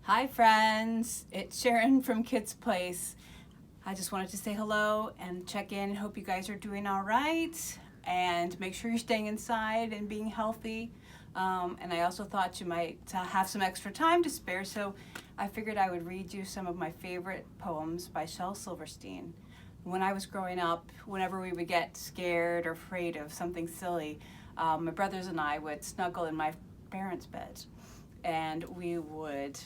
Hi friends, it's Sharon from Kids Place. I just wanted to say hello and check in. Hope you guys are doing all right and make sure you're staying inside and being healthy. And I also thought you might have some extra time to spare, so I figured I would read you some of my favorite poems by Shel Silverstein. When I was growing up, whenever we would get scared or afraid of something silly, my brothers and I would snuggle in my parents' bed and we would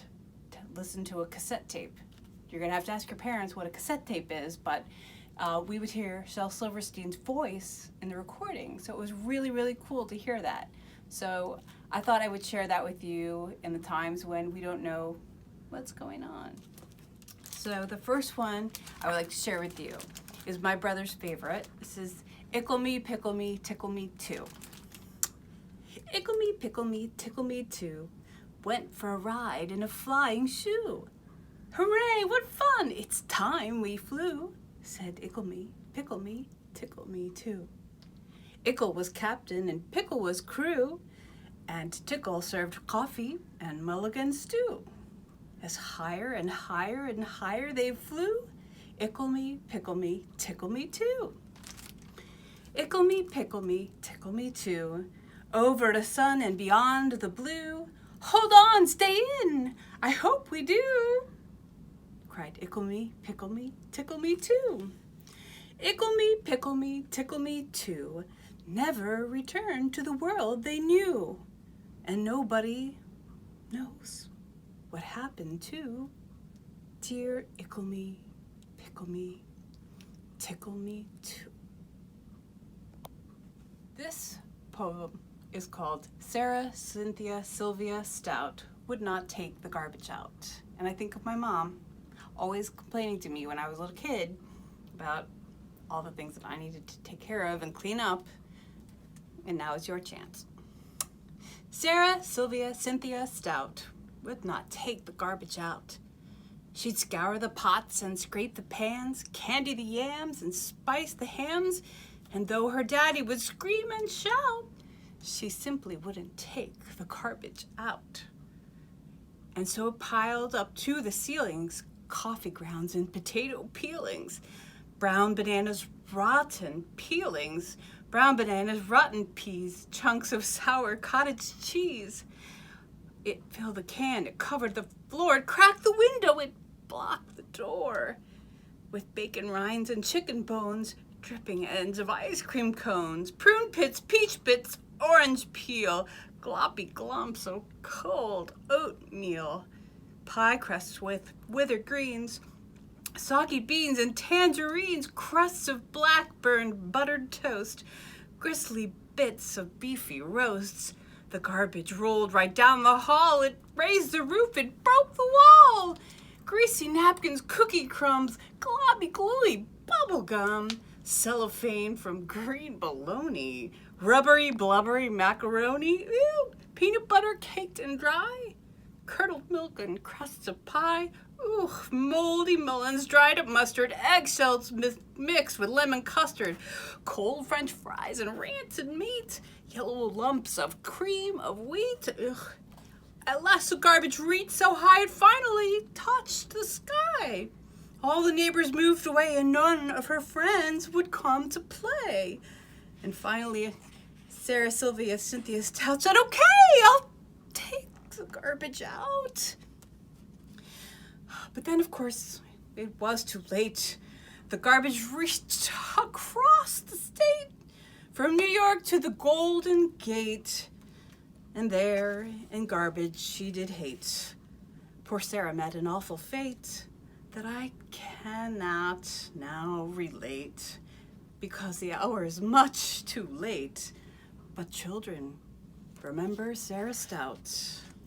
listen to a cassette tape. You're gonna have to ask your parents what a cassette tape is, but we would hear Shel Silverstein's voice in the recording. So it was really, really cool to hear that. So I thought I would share that with you in the times when we don't know what's going on. So the first one I would like to share with you is my brother's favorite. This is Pickle Me, Pickle Me, Tickle Me Too. Pickle me, pickle me, tickle me too. Went for a ride in a flying shoe. Hooray, what fun! It's time we flew, said Pickle Me, tickle me too. Ickle was captain and Pickle was crew, and Tickle served coffee and mulligan stew. As higher and higher and higher they flew, Pickle Me, tickle me too. Pickle Me, tickle me too. Over the sun and beyond the blue. Hold on, stay in, I hope we do, cried Pickle Me, tickle me too. Pickle Me, tickle me too. Never returned to the world they knew, and nobody knows what happened to dear Pickle Me, tickle me too. This poem is called Sarah, Cynthia, Sylvia, Stout would not take the garbage out. And I think of my mom always complaining to me when I was a little kid about all the things that I needed to take care of and clean up. And now is your chance. Sarah, Sylvia, Cynthia, Stout would not take the garbage out. She'd scour the pots and scrape the pans, candy the yams and spice the hams, and though her daddy would scream and shout, she simply wouldn't take the garbage out. And so piled up to the ceilings, coffee grounds and potato peelings, brown bananas, rotten peelings, brown bananas, rotten peas, chunks of sour cottage cheese. It filled the can, it covered the floor, it cracked the window, it blocked the door. With bacon rinds and chicken bones, dripping ends of ice cream cones, prune pits, peach bits, orange peel, gloppy glumps of cold oatmeal, pie crusts with withered greens, soggy beans and tangerines, crusts of black-burned buttered toast, gristly bits of beefy roasts. The garbage rolled right down the hall, it raised the roof, it broke the wall. Greasy napkins, cookie crumbs, globby gluey bubble gum, cellophane from green bologna, rubbery blubbery macaroni, ew, peanut butter caked and dry, curdled milk and crusts of pie, ooh, moldy mullins, dried up mustard, eggshells mixed with lemon custard, cold French fries and rancid meat, yellow lumps of cream of wheat, ugh. At last the garbage reached so high it finally touched the sky. All the neighbors moved away and none of her friends would come to play. And finally, Sarah, Sylvia, Cynthia, Stout said, okay, I'll take the garbage out. But then, of course, it was too late. The garbage reached across the state, from New York to the Golden Gate. And there, in garbage, she did hate. Poor Sarah met an awful fate that I cannot now relate, because the hour is much too late. But children, remember Sarah Stout,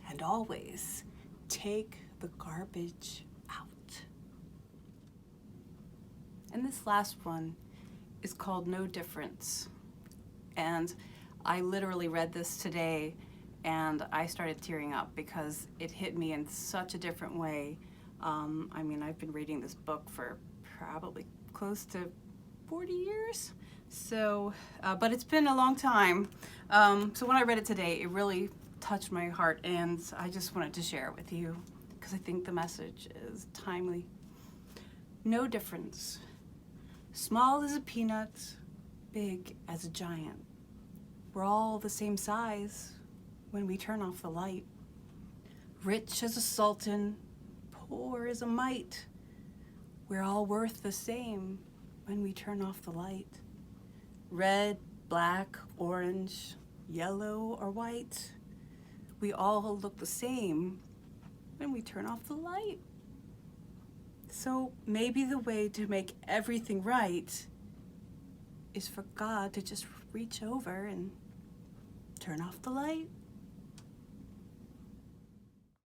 and always take the garbage out. And this last one is called No Difference. And I literally read this today and I started tearing up because it hit me in such a different way. I mean, I've been reading this book for probably close to 40 years. So, but it's been a long time. So when I read it today, it really touched my heart and I just wanted to share it with you. because I think the message is timely. No difference. Small as a peanut, big as a giant. We're all the same size when we turn off the light. Rich as a sultan, poor as a mite. We're all worth the same when we turn off the light. Red, black, orange, yellow, or white. We all look the same when we turn off the light. So maybe the way to make everything right is for God to just reach over and turn off the light.